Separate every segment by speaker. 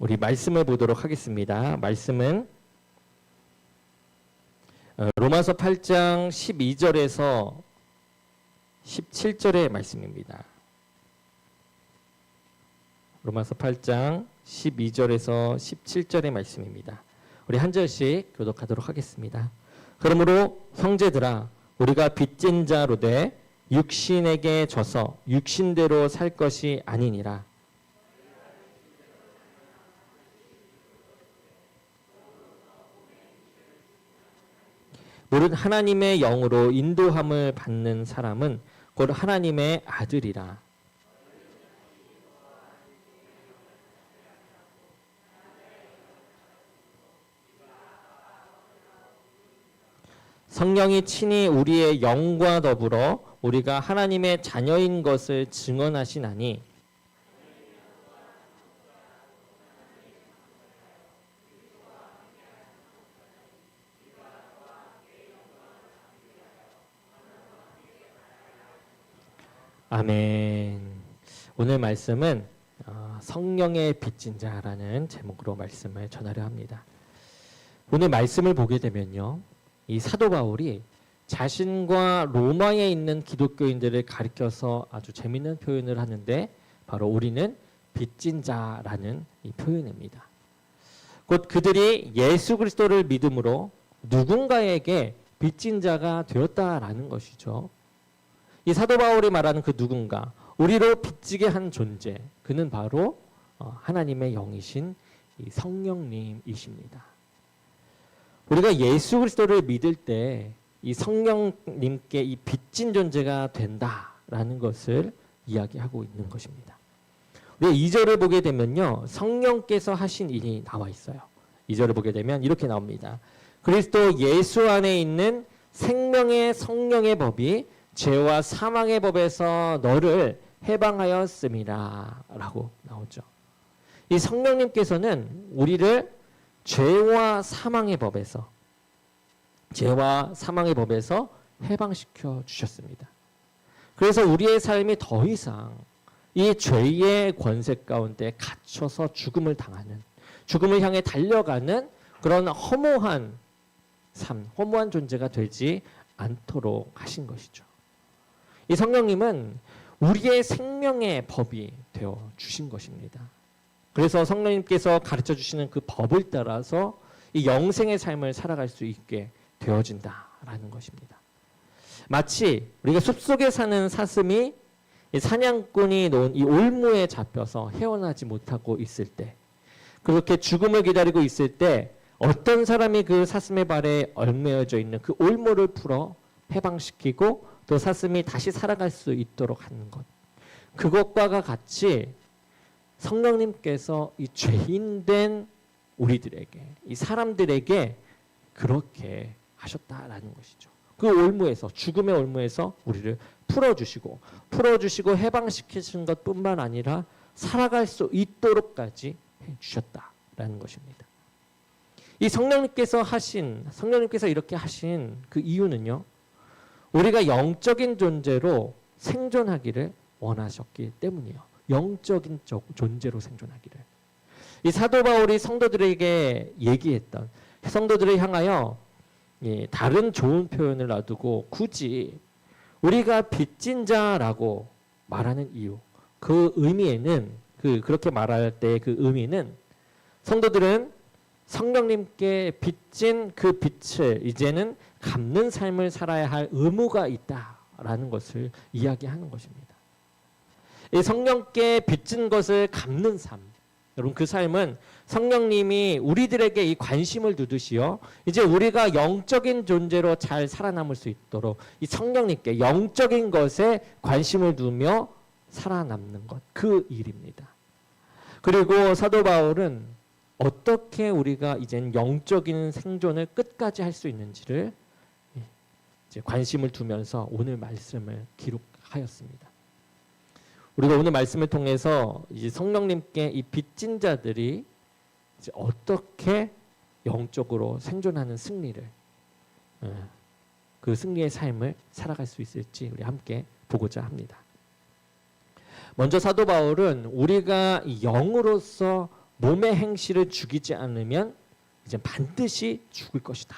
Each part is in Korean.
Speaker 1: 우리 말씀을 보도록 하겠습니다. 말씀은 로마서 8장 12절에서 17절의 말씀입니다. 로마서 8장 12절에서 17절의 말씀입니다. 우리 한 절씩 교독하도록 하겠습니다. 그러므로 형제들아, 우리가 빚진 자로되 육신에게 져서 육신대로 살 것이 아니니라. 무릇 하나님의 영으로 인도함을 받는 사람은 곧 하나님의 아들이라. 성령이 친히 우리의 영과 더불어 우리가 하나님의 자녀인 것을 증언하시나니 아멘. 오늘 말씀은 성령의 빚진 자라는 제목으로 말씀을 전하려 합니다. 오늘 말씀을 보게 되면요, 이 사도 바울이 자신과 로마에 있는 기독교인들을 가리켜서 아주 재미있는 표현을 하는데, 바로 우리는 빚진 자라는 이 표현입니다. 곧 그들이 예수 그리스도를 믿음으로 누군가에게 빚진 자가 되었다라는 것이죠. 이 사도 바울이 말하는 그 누군가, 우리로 빚지게 한 존재, 그는 바로 하나님의 영이신 이 성령님이십니다. 우리가 예수 그리스도를 믿을 때 이 성령님께 이 빚진 존재가 된다라는 것을 이야기하고 있는 것입니다. 우리 2절을 보게 되면요, 성령께서 하신 일이 나와 있어요. 2절을 보게 되면 이렇게 나옵니다. 그리스도 예수 안에 있는 생명의 성령의 법이 죄와 사망의 법에서 너를 해방하였음이라 라고 나오죠. 이 성령님께서는 우리를 죄와 사망의 법에서 해방시켜 주셨습니다. 그래서 우리의 삶이 더 이상 이 죄의 권세 가운데 갇혀서 죽음을 당하는, 죽음을 향해 달려가는 그런 허무한 삶, 허무한 존재가 되지 않도록 하신 것이죠. 이 성령님은 우리의 생명의 법이 되어 주신 것입니다. 그래서 성령님께서 가르쳐 주시는 그 법을 따라서 이 영생의 삶을 살아갈 수 있게 되어진다라는 것입니다. 마치 우리가 숲속에 사는 사슴이 사냥꾼이 놓은 이 올무에 잡혀서 헤어나지 못하고 있을 때, 그렇게 죽음을 기다리고 있을 때 어떤 사람이 그 사슴의 발에 얽매여져 있는 그 올무를 풀어 해방시키고 또 사슴이 다시 살아갈 수 있도록 하는 것, 그것과 같이 성령님께서 이 죄인된 우리들에게, 이 사람들에게 그렇게 하셨다라는 것이죠. 그 올무에서, 죽음의 올무에서 우리를 풀어주시고 해방시키신 것뿐만 아니라 살아갈 수 있도록까지 해주셨다라는 것입니다. 이 성령님께서 이렇게 하신 그 이유는요, 우리가 영적인 존재로 생존하기를 원하셨기 때문이에요. 영적인 존재로 생존하기를. 이 사도 바울이 성도들에게 얘기했던, 성도들을 향하여 다른 좋은 표현을 놔두고 굳이 우리가 빚진 자라고 말하는 이유, 그 의미에는, 그렇게 말할 때 그 의미는, 성도들은 성령님께 빚진 그 빚을 이제는 갚는 삶을 살아야 할 의무가 있다라는 것을 이야기하는 것입니다. 이 성령께 빚진 것을 갚는 삶, 여러분, 그 삶은 성령님이 우리들에게 이 관심을 두듯이요, 이제 우리가 영적인 존재로 잘 살아남을 수 있도록 이 성령님께 영적인 것에 관심을 두며 살아남는 것, 그 일입니다. 그리고 사도 바울은 어떻게 우리가 이젠 영적인 생존을 끝까지 할 수 있는지를 이제 관심을 두면서 오늘 말씀을 기록하였습니다. 우리가 오늘 말씀을 통해서 이제 성령님께 이 빚진 자들이 이제 어떻게 영적으로 생존하는 승리를, 그 승리의 삶을 살아갈 수 있을지 우리 함께 보고자 합니다. 먼저 사도 바울은 우리가 영으로서 몸의 행실을 죽이지 않으면 이제 반드시 죽을 것이다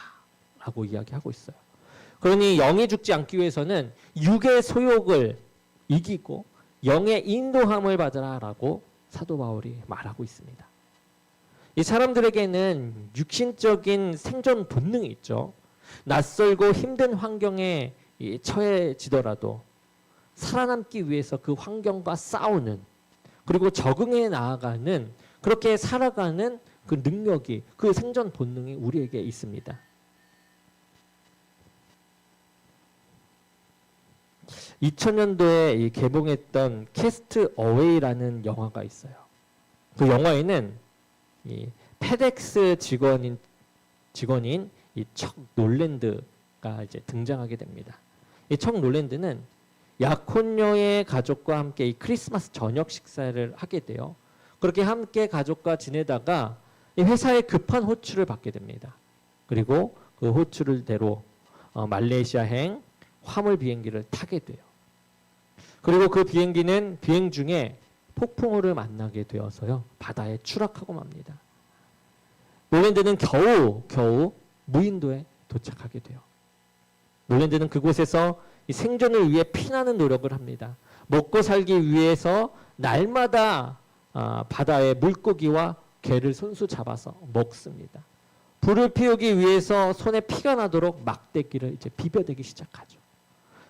Speaker 1: 라고 이야기하고 있어요. 그러니 영이 죽지 않기 위해서는 육의 소욕을 이기고 영의 인도함을 받으라 라고 사도 바울이 말하고 있습니다. 이 사람들에게는 육신적인 생존 본능이 있죠. 낯설고 힘든 환경에 처해지더라도 살아남기 위해서 그 환경과 싸우는, 그리고 적응해 나아가는, 그렇게 살아가는 그 능력이, 그 생존 본능이 우리에게 있습니다. 2000년도에 개봉했던 캐스트 어웨이라는 영화가 있어요. 그 영화에는 이 페덱스 직원인 이 척 놀랜드가 이제 등장하게 됩니다. 이 척 놀랜드는 약혼녀의 가족과 함께 이 크리스마스 저녁 식사를 하게 돼요. 그렇게 함께 가족과 지내다가 이 회사에 급한 호출을 받게 됩니다. 그리고 그 호출대로 말레이시아행 화물 비행기를 타게 돼요. 그리고 그 비행기는 비행 중에 폭풍우를 만나게 되어서요, 바다에 추락하고 맙니다. 놀랜드는 겨우 무인도에 도착하게 돼요. 놀랜드는 그곳에서 이 생존을 위해 피나는 노력을 합니다. 먹고 살기 위해서 날마다 바다의 물고기와 개를 손수 잡아서 먹습니다. 불을 피우기 위해서 손에 피가 나도록 막대기를 이제 비벼대기 시작하죠.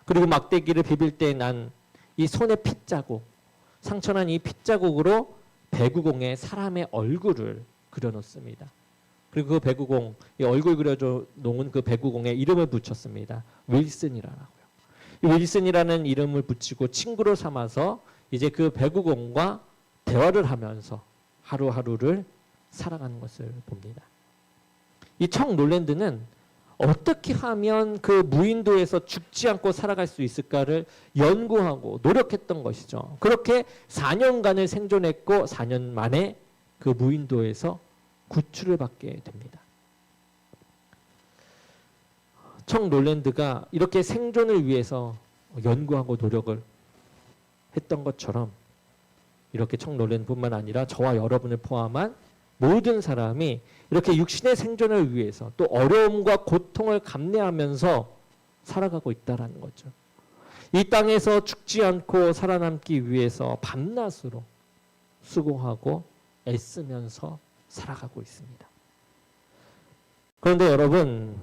Speaker 1: 그리고 막대기를 비빌 때 난 이 손의 핏자국, 상처난 이 핏자국으로 배구공에 사람의 얼굴을 그려놓습니다. 그리고 그 배구공, 이 얼굴 그려져 놓은 그 배구공에 이름을 붙였습니다. 윌슨이라고요. 이 윌슨이라는 이름을 붙이고 친구로 삼아서 이제 그 배구공과 대화를 하면서 하루하루를 살아가는 것을 봅니다. 이 척 놀랜드는 어떻게 하면 그 무인도에서 죽지 않고 살아갈 수 있을까를 연구하고 노력했던 것이죠. 그렇게 4년간을 생존했고 4년 만에 그 무인도에서 구출을 받게 됩니다. 척 놀랜드가 이렇게 생존을 위해서 연구하고 노력을 했던 것처럼 이렇게 척 놀랜드뿐만 아니라 저와 여러분을 포함한 모든 사람이 이렇게 육신의 생존을 위해서 또 어려움과 고통을 감내하면서 살아가고 있다는 거죠. 이 땅에서 죽지 않고 살아남기 위해서 밤낮으로 수고하고 애쓰면서 살아가고 있습니다. 그런데 여러분,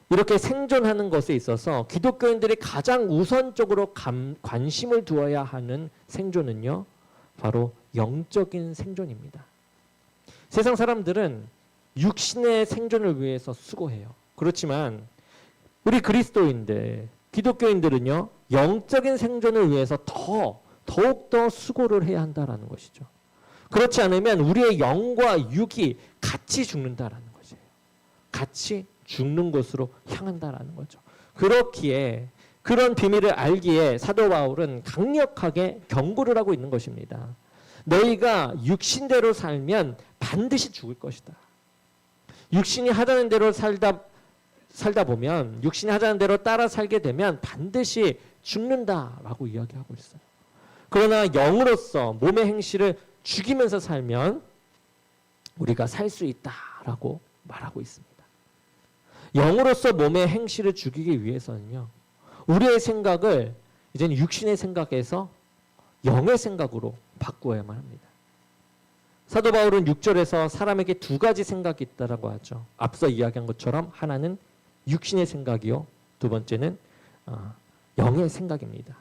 Speaker 1: 이렇게 생존하는 것에 있어서 기독교인들이 가장 우선적으로 관심을 두어야 하는 생존은요, 바로 영적인 생존입니다. 세상 사람들은 육신의 생존을 위해서 수고해요. 그렇지만 우리 그리스도인들, 기독교인들은요, 영적인 생존을 위해서 더욱더 수고를 해야 한다는 것이죠. 그렇지 않으면 우리의 영과 육이 같이 죽는다라는 것이에요. 같이 죽는 곳으로 향한다라는 거죠. 그렇기에 그런 비밀을 알기에 사도 바울은 강력하게 경고를 하고 있는 것입니다. 너희가 육신대로 살면 반드시 죽을 것이다. 육신이 하자는 대로 살다 보면, 육신이 하자는 대로 따라 살게 되면 반드시 죽는다라고 이야기하고 있어요. 그러나 영으로서 몸의 행실을 죽이면서 살면 우리가 살 수 있다라고 말하고 있습니다. 영으로서 몸의 행실을 죽이기 위해서는요, 우리의 생각을 이제는 육신의 생각에서 영의 생각으로 바꾸어야만 합니다. 사도 바울은 6절에서 사람에게 두 가지 생각이 있다라고 하죠. 앞서 이야기한 것처럼 하나는 육신의 생각이요, 두 번째는 영의 생각입니다.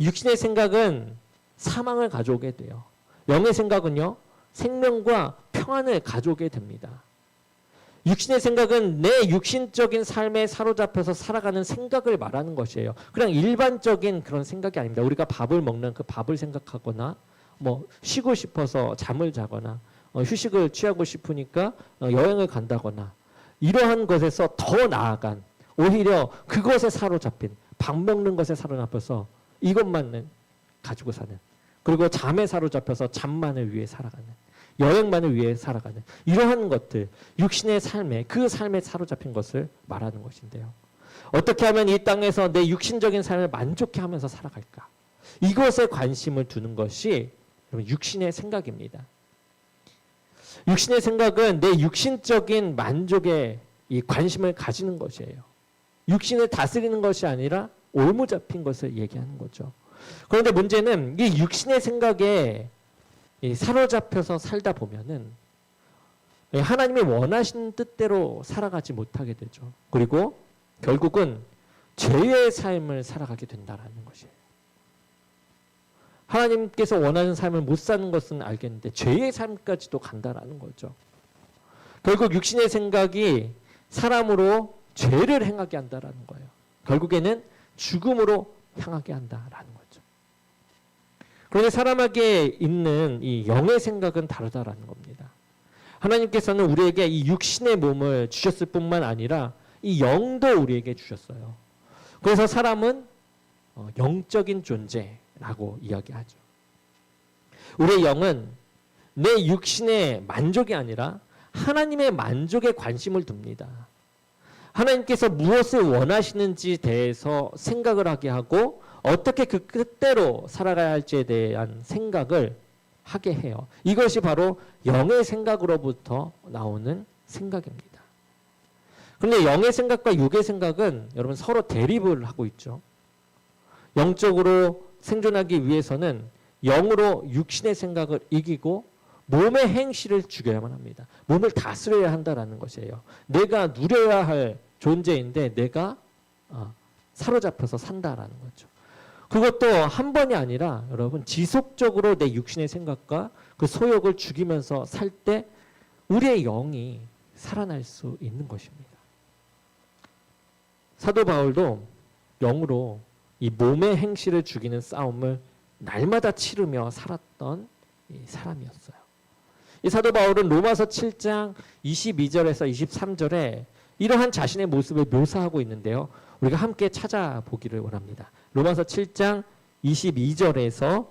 Speaker 1: 육신의 생각은 사망을 가져오게 돼요. 영의 생각은요, 생명과 평안을 가져오게 됩니다. 육신의 생각은 내 육신적인 삶에 사로잡혀서 살아가는 생각을 말하는 것이에요. 그냥 일반적인 그런 생각이 아닙니다. 우리가 밥을 먹는 그 밥을 생각하거나 쉬고 싶어서 잠을 자거나 휴식을 취하고 싶으니까 여행을 간다거나 이러한 것에서 더 나아간, 오히려 그것에 사로잡힌, 밥 먹는 것에 사로잡혀서 이것만은 가지고 사는, 그리고 잠에 사로잡혀서 잠만을 위해 살아가는, 여행만을 위해 살아가는 이러한 것들, 육신의 삶에, 그 삶에 사로잡힌 것을 말하는 것인데요. 어떻게 하면 이 땅에서 내 육신적인 삶을 만족해 하면서 살아갈까? 이것에 관심을 두는 것이 육신의 생각입니다. 육신의 생각은 내 육신적인 만족에 이 관심을 가지는 것이에요. 육신을 다스리는 것이 아니라 올무 잡힌 것을 얘기하는 거죠. 그런데 문제는 이 육신의 생각에 사로잡혀서 살다 보면은 하나님이 원하시는 뜻대로 살아가지 못하게 되죠. 그리고 결국은 죄의 삶을 살아가게 된다는 것이에요. 하나님께서 원하는 삶을 못 사는 것은 알겠는데 죄의 삶까지도 간다라는 거죠. 결국 육신의 생각이 사람으로 죄를 행하게 한다라는 거예요. 결국에는 죽음으로 향하게 한다라는 거죠. 그런데 사람에게 있는 이 영의 생각은 다르다라는 겁니다. 하나님께서는 우리에게 이 육신의 몸을 주셨을 뿐만 아니라 이 영도 우리에게 주셨어요. 그래서 사람은 영적인 존재라고 이야기하죠. 우리의 영은 내 육신의 만족이 아니라 하나님의 만족에 관심을 둡니다. 하나님께서 무엇을 원하시는지에 대해서 생각을 하게 하고 어떻게 그 뜻대로 살아가야 할지에 대한 생각을 하게 해요. 이것이 바로 영의 생각으로부터 나오는 생각입니다. 그런데 영의 생각과 육의 생각은 여러분 서로 대립을 하고 있죠. 영적으로 생존하기 위해서는 영으로 육신의 생각을 이기고 몸의 행실을 죽여야만 합니다. 몸을 다스려야 한다는 것이에요. 내가 누려야 할 존재인데 내가 사로잡혀서 산다라는 거죠. 그것도 한 번이 아니라 여러분 지속적으로 내 육신의 생각과 그 소욕을 죽이면서 살 때 우리의 영이 살아날 수 있는 것입니다. 사도 바울도 영으로 이 몸의 행실을 죽이는 싸움을 날마다 치르며 살았던 사람이었어요. 이 사도 바울은 로마서 7장 22절에서 23절에 이러한 자신의 모습을 묘사하고 있는데요. 우리가 함께 찾아보기를 원합니다. 로마서 7장 22절에서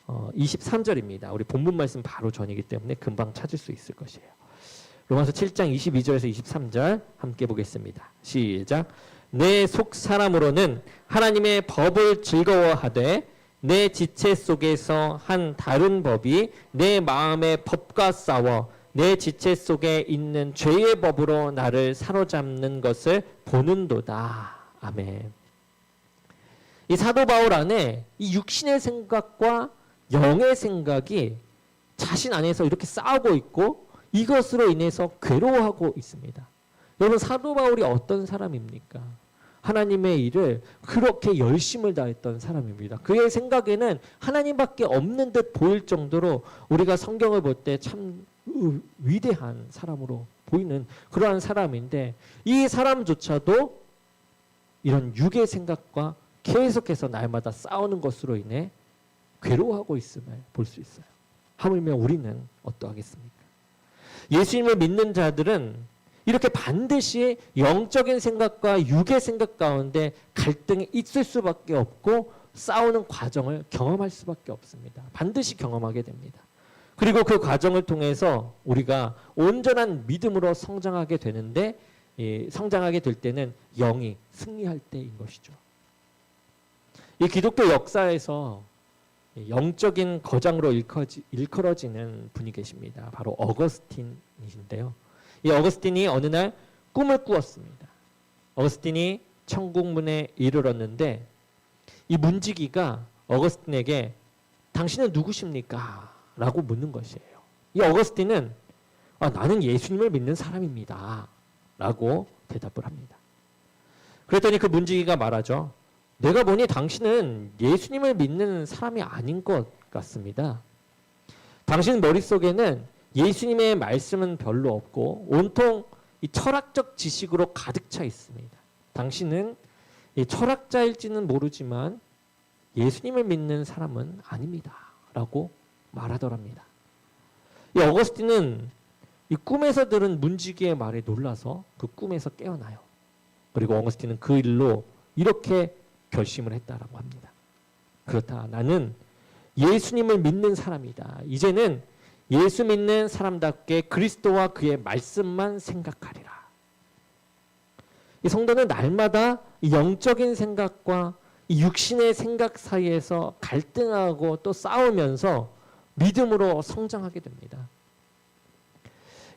Speaker 1: 23절입니다. 우리 본문 말씀 바로 전이기 때문에 금방 찾을 수 있을 것이에요. 로마서 7장 22절에서 23절 함께 보겠습니다. 시작. 내 속 사람으로는 하나님의 법을 즐거워하되 내 지체 속에서 한 다른 법이 내 마음의 법과 싸워 내 지체 속에 있는 죄의 법으로 나를 사로잡는 것을 보는도다. 아멘. 이 사도 바울 안에 이 육신의 생각과 영의 생각이 자신 안에서 이렇게 싸우고 있고 이것으로 인해서 괴로워하고 있습니다. 여러분 사도 바울이 어떤 사람입니까? 하나님의 일을 그렇게 열심을 다했던 사람입니다. 그의 생각에는 하나님밖에 없는 듯 보일 정도로 우리가 성경을 볼 때 참 위대한 사람으로 보이는 그러한 사람인데 이 사람조차도 이런 육의 생각과 계속해서 날마다 싸우는 것으로 인해 괴로워하고 있음을 볼 수 있어요. 하물며 우리는 어떠하겠습니까? 예수님을 믿는 자들은 이렇게 반드시 영적인 생각과 육의 생각 가운데 갈등이 있을 수밖에 없고 싸우는 과정을 경험할 수밖에 없습니다. 반드시 경험하게 됩니다. 그리고 그 과정을 통해서 우리가 온전한 믿음으로 성장하게 되는데 성장하게 될 때는 영이 승리할 때인 것이죠. 이 기독교 역사에서 영적인 거장으로 일컬어지는 분이 계십니다. 바로 어거스틴이신데요. 이 어거스틴이 어느 날 꿈을 꾸었습니다. 어거스틴이 천국문에 이르렀는데 이 문지기가 어거스틴에게 당신은 누구십니까? 라고 묻는 것이에요. 이 어거스틴은 나는 예수님을 믿는 사람입니다. 라고 대답을 합니다. 그랬더니 그 문지기가 말하죠. 내가 보니 당신은 예수님을 믿는 사람이 아닌 것 같습니다. 당신 머릿속에는 예수님의 말씀은 별로 없고 온통 이 철학적 지식으로 가득 차 있습니다. 당신은 이 철학자일지는 모르지만 예수님을 믿는 사람은 아닙니다. 라고 말하더랍니다. 이 어거스틴은 이 꿈에서 들은 문지기의 말에 놀라서 그 꿈에서 깨어나요. 그리고 어거스틴은 그 일로 이렇게 결심을 했다라고 합니다. 그렇다. 나는 예수님을 믿는 사람이다. 이제는 예수 믿는 사람답게 그리스도와 그의 말씀만 생각하리라. 이 성도는 날마다 이 영적인 생각과 이 육신의 생각 사이에서 갈등하고 또 싸우면서 믿음으로 성장하게 됩니다.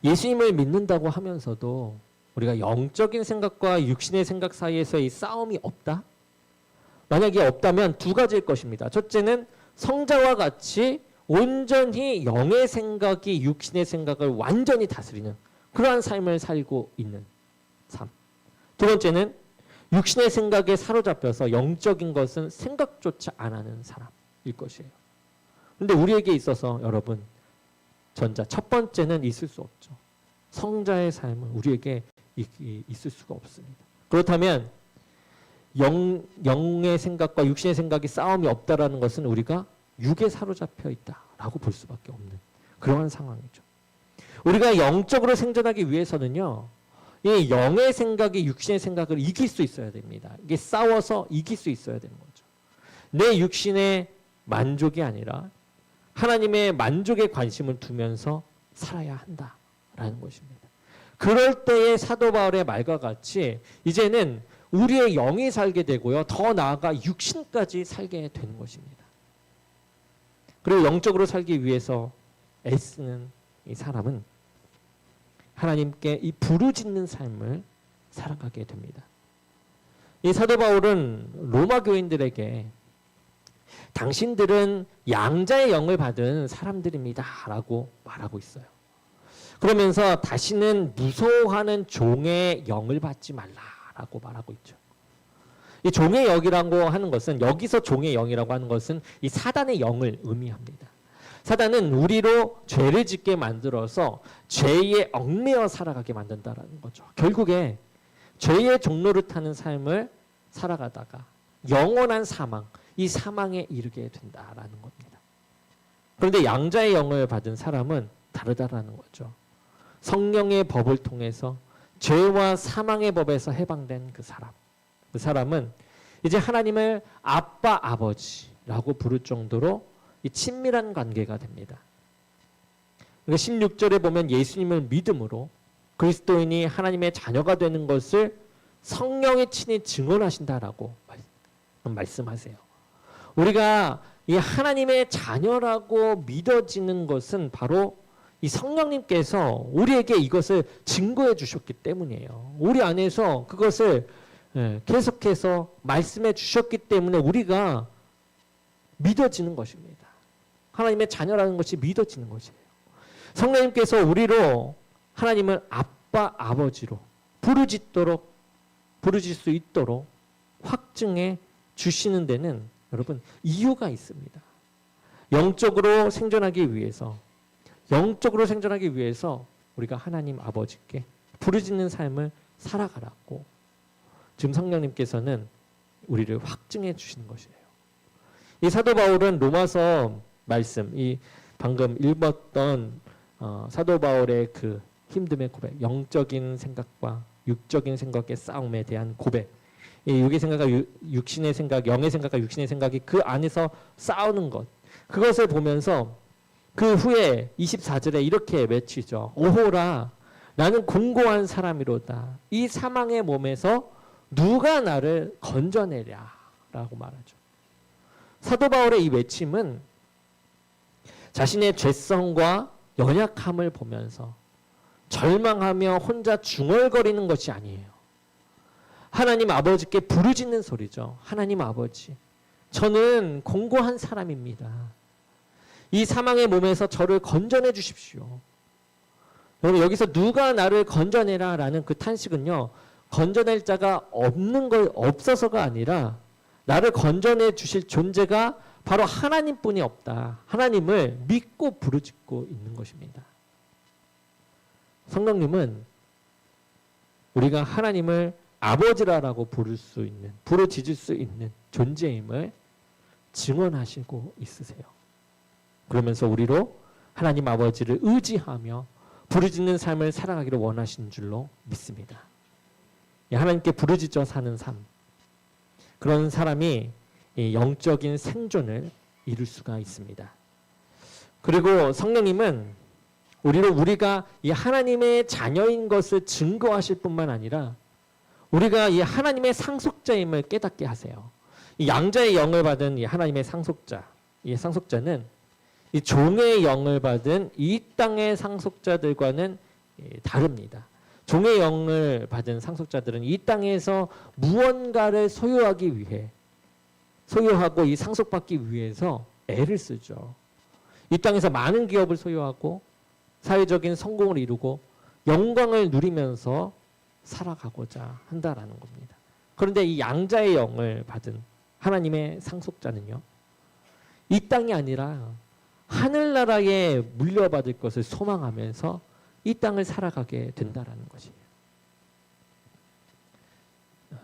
Speaker 1: 예수님을 믿는다고 하면서도 우리가 영적인 생각과 육신의 생각 사이에서의 싸움이 없다? 만약에 없다면 두 가지일 것입니다. 첫째는 성자와 같이 온전히 영의 생각이 육신의 생각을 완전히 다스리는 그러한 삶을 살고 있는 삶. 두 번째는 육신의 생각에 사로잡혀서 영적인 것은 생각조차 안 하는 사람일 것이에요. 그런데 우리에게 있어서 여러분 전자 첫 번째는 있을 수 없죠. 성자의 삶은 우리에게 있을 수가 없습니다. 그렇다면 영의 생각과 육신의 생각이 싸움이 없다라는 것은 우리가 육에 사로잡혀 있다라고 볼 수밖에 없는 그러한 상황이죠. 우리가 영적으로 생존하기 위해서는요. 이 영의 생각이 육신의 생각을 이길 수 있어야 됩니다. 이게 싸워서 이길 수 있어야 되는 거죠. 내 육신의 만족이 아니라 하나님의 만족에 관심을 두면서 살아야 한다라는 것입니다. 그럴 때의 사도 바울의 말과 같이 이제는 우리의 영이 살게 되고요. 더 나아가 육신까지 살게 되는 것입니다. 그리고 영적으로 살기 위해서 애쓰는 이 사람은 하나님께 이 부르짖는 삶을 살아가게 됩니다. 이 사도 바울은 로마 교인들에게 당신들은 양자의 영을 받은 사람들입니다 라고 말하고 있어요. 그러면서 다시는 무서워하는 종의 영을 받지 말라라고 말하고 있죠. 이 종의 영이라고 하는 것은 여기서 종의 영이라고 하는 것은 이 사단의 영을 의미합니다. 사단은 우리로 죄를 짓게 만들어서 죄에 얽매여 살아가게 만든다라는 거죠. 결국에 죄의 종로를 타는 삶을 살아가다가 영원한 사망, 이 사망에 이르게 된다라는 겁니다. 그런데 양자의 영을 받은 사람은 다르다라는 거죠. 성령의 법을 통해서 죄와 사망의 법에서 해방된 그 사람은 이제 하나님을 아빠, 아버지라고 부를 정도로 이 친밀한 관계가 됩니다. 그러니까 16절에 보면 예수님을 믿음으로 그리스도인이 하나님의 자녀가 되는 것을 성령이 친히 증언하신다라고 말씀하세요. 우리가 이 하나님의 자녀라고 믿어지는 것은 바로 이 성령님께서 우리에게 이것을 증거해 주셨기 때문이에요. 우리 안에서 그것을 계속해서 말씀해 주셨기 때문에 우리가 믿어지는 것입니다. 하나님의 자녀라는 것이 믿어지는 것이에요. 성령님께서 우리로 하나님을 아빠, 아버지로 부르질 수 있도록 확증해 주시는 데는 여러분 이유가 있습니다. 영적으로 생존하기 위해서 우리가 하나님 아버지께 부르짖는 삶을 살아가라고 지금 성령님께서는 우리를 확증해 주시는 것이에요. 이 사도 바울은 로마서 말씀, 이 방금 읽었던 사도 바울의 그 힘듦의 고백, 영적인 생각과 육적인 생각의 싸움에 대한 고백, 이 육의 생각과 육신의 생각, 영의 생각과 육신의 생각이 그 안에서 싸우는 것, 그것을 보면서 그 후에 24절에 이렇게 외치죠. 오호라, 나는 공고한 사람이로다. 이 사망의 몸에서 누가 나를 건져내랴 라고 말하죠. 사도 바울의 이 외침은 자신의 죄성과 연약함을 보면서 절망하며 혼자 중얼거리는 것이 아니에요. 하나님 아버지께 부르짖는 소리죠. 하나님 아버지, 저는 공고한 사람입니다. 이 사망의 몸에서 저를 건져내 주십시오. 여러분, 여기서 누가 나를 건져내라 라는 그 탄식은요, 건져낼 자가 없어서가 아니라 나를 건져내 주실 존재가 바로 하나님뿐이 없다. 하나님을 믿고 부르짖고 있는 것입니다. 성령님은 우리가 하나님을 아버지라고 부르짖을 수 있는 존재임을 증언하시고 있으세요. 그러면서 우리로 하나님 아버지를 의지하며 부르짖는 삶을 살아가기를 원하시는 줄로 믿습니다. 하나님께 부르짖어 사는 삶, 그런 사람이 영적인 생존을 이룰 수가 있습니다. 그리고 성령님은 우리가 이 하나님의 자녀인 것을 증거하실 뿐만 아니라 우리가 이 하나님의 상속자임을 깨닫게 하세요. 이 양자의 영을 받은 이 하나님의 상속자, 이 상속자는 이 종의 영을 받은 이 땅의 상속자들과는 다릅니다. 종의 영을 받은 상속자들은 이 땅에서 무언가를 소유하고 이 상속받기 위해서 애를 쓰죠. 이 땅에서 많은 기업을 소유하고 사회적인 성공을 이루고 영광을 누리면서 살아가고자 한다라는 겁니다. 그런데 이 양자의 영을 받은 하나님의 상속자는요, 이 땅이 아니라 하늘나라에 물려받을 것을 소망하면서 이 땅을 살아가게 된다라는 것이에요.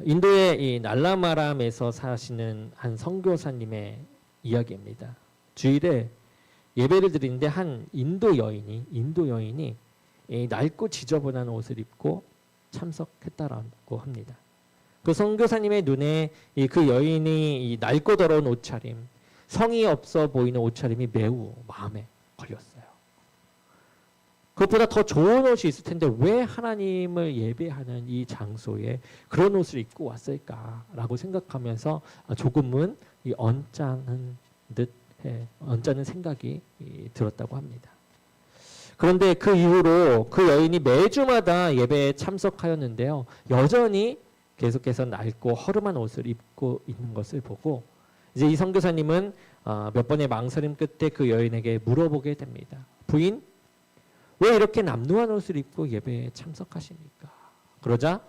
Speaker 1: 인도의 이 날라마람에서 사시는 한 선교사님의 이야기입니다. 주일에 예배를 드리는데 한 인도 여인이 이 낡고 지저분한 옷을 입고 참석했다라고 합니다. 그 선교사님의 눈에 그 여인이 이 낡고 더러운 옷차림, 성의 없어 보이는 옷차림이 매우 마음에 걸렸어요. 그것보다 더 좋은 옷이 있을 텐데 왜 하나님을 예배하는 이 장소에 그런 옷을 입고 왔을까라고 생각하면서 조금은 이 언짢은 생각이 들었다고 합니다. 그런데 그 이후로 그 여인이 매주마다 예배에 참석하였는데요, 여전히 계속해서 낡고 허름한 옷을 입고 있는 것을 보고 이제 이 선교사님은 몇 번의 망설임 끝에 그 여인에게 물어보게 됩니다. 부인, 왜 이렇게 남루한 옷을 입고 예배에 참석하십니까? 그러자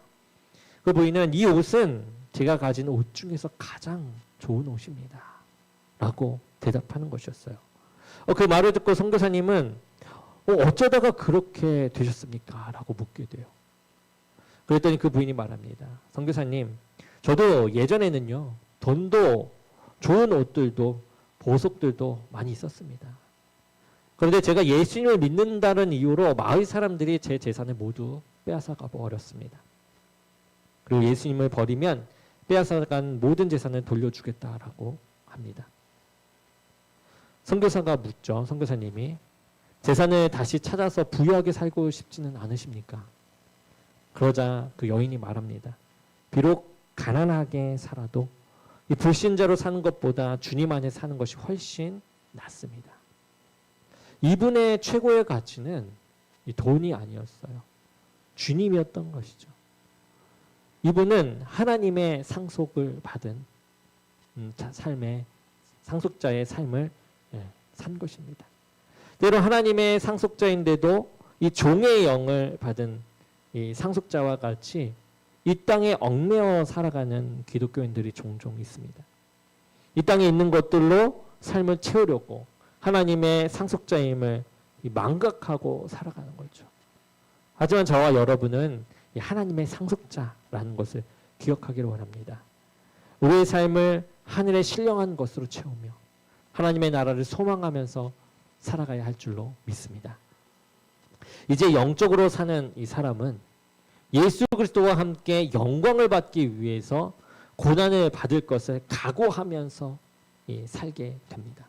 Speaker 1: 그 부인은 이 옷은 제가 가진 옷 중에서 가장 좋은 옷입니다 라고 대답하는 것이었어요. 그 말을 듣고 선교사님은 어쩌다가 그렇게 되셨습니까? 라고 묻게 돼요. 그랬더니 그 부인이 말합니다. 선교사님, 저도 예전에는요, 돈도 좋은 옷들도 보석들도 많이 있었습니다. 그런데 제가 예수님을 믿는다는 이유로 마을 사람들이 제 재산을 모두 빼앗아가 버렸습니다. 그리고 예수님을 버리면 빼앗아간 모든 재산을 돌려주겠다라고 합니다. 선교사가 묻죠. 선교사님이 재산을 다시 찾아서 부유하게 살고 싶지는 않으십니까? 그러자 그 여인이 말합니다. 비록 가난하게 살아도 이 불신자로 사는 것보다 주님 안에 사는 것이 훨씬 낫습니다. 이분의 최고의 가치는 이 돈이 아니었어요. 주님이었던 것이죠. 이분은 하나님의 상속을 받은 상속자의 삶을 산 것입니다. 때로 하나님의 상속자인데도 이 종의 영을 받은 이 상속자와 같이 이 땅에 얽매여 살아가는 기독교인들이 종종 있습니다. 이 땅에 있는 것들로 삶을 채우려고 하나님의 상속자임을 망각하고 살아가는 거죠. 하지만 저와 여러분은 하나님의 상속자라는 것을 기억하기를 원합니다. 우리의 삶을 하늘의 신령한 것으로 채우며 하나님의 나라를 소망하면서 살아가야 할 줄로 믿습니다. 이제 영적으로 사는 이 사람은 예수 그리스도와 함께 영광을 받기 위해서 고난을 받을 것을 각오하면서 살게 됩니다.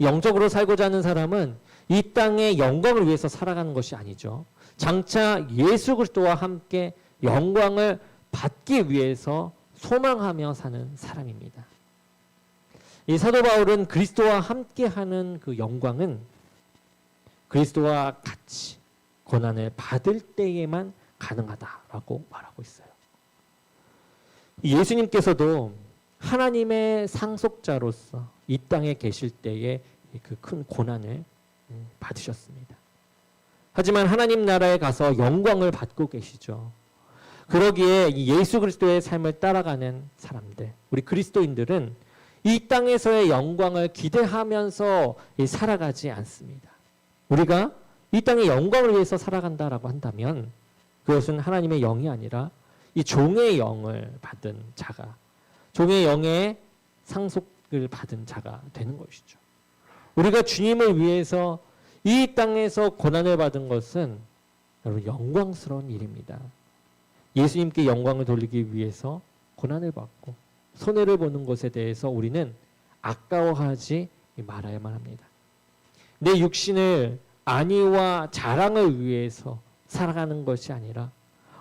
Speaker 1: 영적으로 살고자 하는 사람은 이 땅의 영광을 위해서 살아가는 것이 아니죠. 장차 예수 그리스도와 함께 영광을 받기 위해서 소망하며 사는 사람입니다. 이 사도 바울은 그리스도와 함께하는 그 영광은 그리스도와 같이 고난을 받을 때에만 가능하다라고 말하고 있어요. 예수님께서도 하나님의 상속자로서 이 땅에 계실 때에 그 큰 고난을 받으셨습니다. 하지만 하나님 나라에 가서 영광을 받고 계시죠. 그러기에 예수 그리스도의 삶을 따라가는 사람들, 우리 그리스도인들은 이 땅에서의 영광을 기대하면서 살아가지 않습니다. 우리가 이 땅의 영광을 위해서 살아간다라고 한다면 그것은 하나님의 영이 아니라 이 종의 영을 받은 자가, 종의 영의 상속을 받은 자가 되는 것이죠. 우리가 주님을 위해서 이 땅에서 고난을 받은 것은 여러분 영광스러운 일입니다. 예수님께 영광을 돌리기 위해서 고난을 받고 손해를 보는 것에 대해서 우리는 아까워하지 말아야만 합니다. 내 육신을 안위와 자랑을 위해서 살아가는 것이 아니라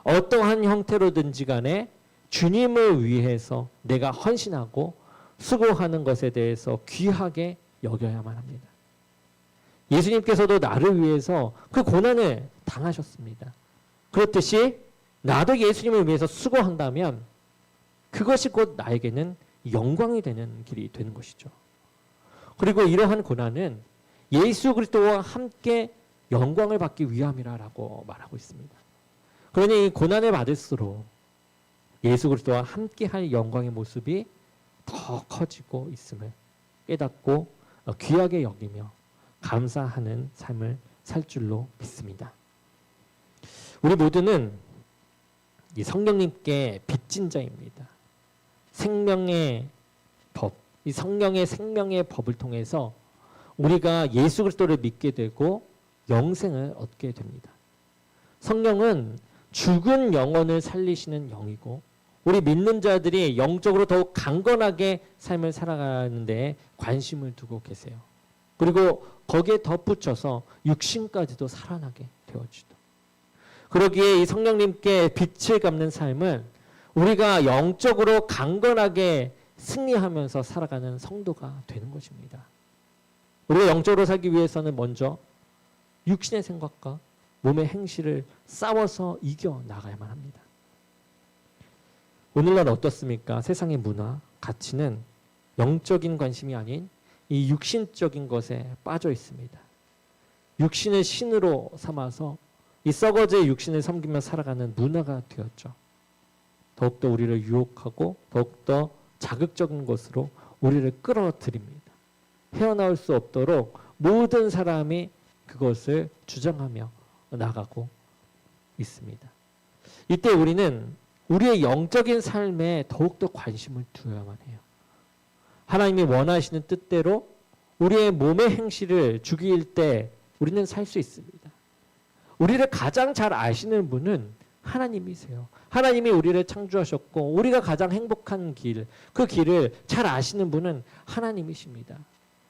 Speaker 1: 어떠한 형태로든지 간에 주님을 위해서 내가 헌신하고 수고하는 것에 대해서 귀하게 여겨야만 합니다. 예수님께서도 나를 위해서 그 고난을 당하셨습니다. 그렇듯이 나도 예수님을 위해서 수고한다면 그것이 곧 나에게는 영광이 되는 길이 되는 것이죠. 그리고 이러한 고난은 예수 그리스도와 함께 영광을 받기 위함이라고 말하고 있습니다. 그러니 이 고난을 받을수록 예수 그리스도와 함께할 영광의 모습이 더 커지고 있음을 깨닫고 귀하게 여기며 감사하는 삶을 살 줄로 믿습니다. 우리 모두는 이 성령님께 빚진 자입니다. 생명의 법, 이 성령의 생명의 법을 통해서 우리가 예수 그리스도를 믿게 되고 영생을 얻게 됩니다. 성령은 죽은 영혼을 살리시는 영이고 우리 믿는 자들이 영적으로 더욱 강건하게 삶을 살아가는 데 관심을 두고 계세요. 그리고 거기에 덧붙여서 육신까지도 살아나게 되어지도. 그러기에 이 성령님께 빛을 갚는 삶은 우리가 영적으로 강건하게 승리하면서 살아가는 성도가 되는 것입니다. 우리가 영적으로 살기 위해서는 먼저 육신의 생각과 몸의 행실을 싸워서 이겨나가야만 합니다. 오늘날 어떻습니까? 세상의 문화, 가치는 영적인 관심이 아닌 이 육신적인 것에 빠져 있습니다. 육신을 신으로 삼아서 이 썩어질 육신을 섬기며 살아가는 문화가 되었죠. 더욱더 우리를 유혹하고 더욱더 자극적인 것으로 우리를 끌어들입니다. 헤어나올 수 없도록 모든 사람이 그것을 주장하며 나가고 있습니다. 이때 우리는 우리의 영적인 삶에 더욱더 관심을 두어야만 해요. 하나님이 원하시는 뜻대로 우리의 몸의 행실을 죽일 때 우리는 살 수 있습니다. 우리를 가장 잘 아시는 분은 하나님이세요. 하나님이 우리를 창조하셨고 우리가 가장 행복한 길, 그 길을 잘 아시는 분은 하나님이십니다.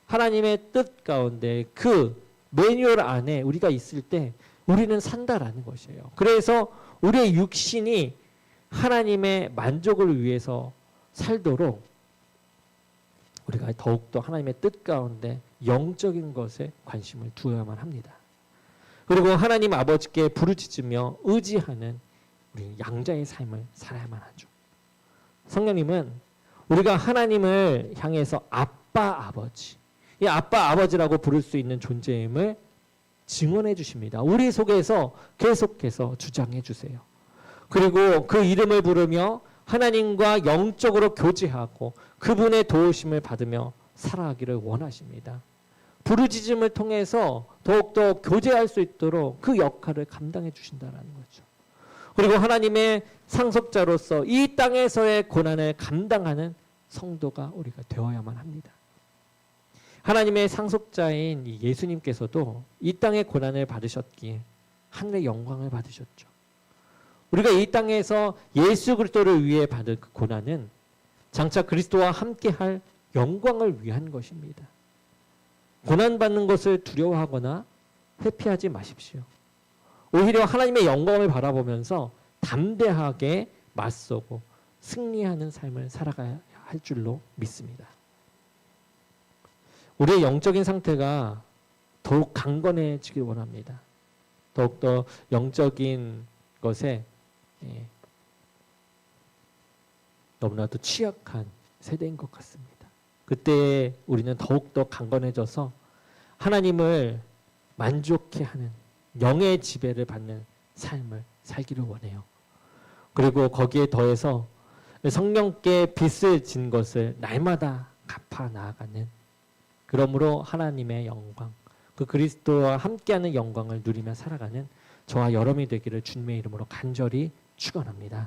Speaker 1: 하나님의 뜻 가운데 그 매뉴얼 안에 우리가 있을 때 우리는 산다라는 것이에요. 그래서 우리의 육신이 하나님의 만족을 위해서 살도록 우리가 더욱더 하나님의 뜻 가운데 영적인 것에 관심을 두어야만 합니다. 그리고 하나님 아버지께 부르짖으며 의지하는 우리 양자의 삶을 살아야만 하죠. 성령님은 우리가 하나님을 향해서 아빠 아버지, 이 아빠 아버지라고 부를 수 있는 존재임을 증언해 주십니다. 우리 속에서 계속해서 주장해 주세요. 그리고 그 이름을 부르며 하나님과 영적으로 교제하고 그분의 도우심을 받으며 살아가기를 원하십니다. 부르짖음을 통해서 더욱더 교제할 수 있도록 그 역할을 감당해 주신다는 거죠. 그리고 하나님의 상속자로서 이 땅에서의 고난을 감당하는 성도가 우리가 되어야만 합니다. 하나님의 상속자인 예수님께서도 이 땅의 고난을 받으셨기에 하늘의 영광을 받으셨죠. 우리가 이 땅에서 예수 그리스도를 위해 받을 그 고난은 장차 그리스도와 함께할 영광을 위한 것입니다. 고난받는 것을 두려워하거나 회피하지 마십시오. 오히려 하나님의 영광을 바라보면서 담대하게 맞서고 승리하는 삶을 살아가야 할 줄로 믿습니다. 우리의 영적인 상태가 더욱 강건해지길 원합니다. 더욱더 영적인 것에 너무나도 취약한 세대인 것 같습니다. 그때 우리는 더욱더 강건해져서 하나님을 만족해 하는 영의 지배를 받는 삶을 살기를 원해요. 그리고 거기에 더해서 성령께 빚을 진 것을 날마다 갚아 나아가는, 그러므로 하나님의 영광, 그 그리스도와 함께하는 영광을 누리며 살아가는 저와 여러분이 되기를 주님의 이름으로 간절히 축원합니다.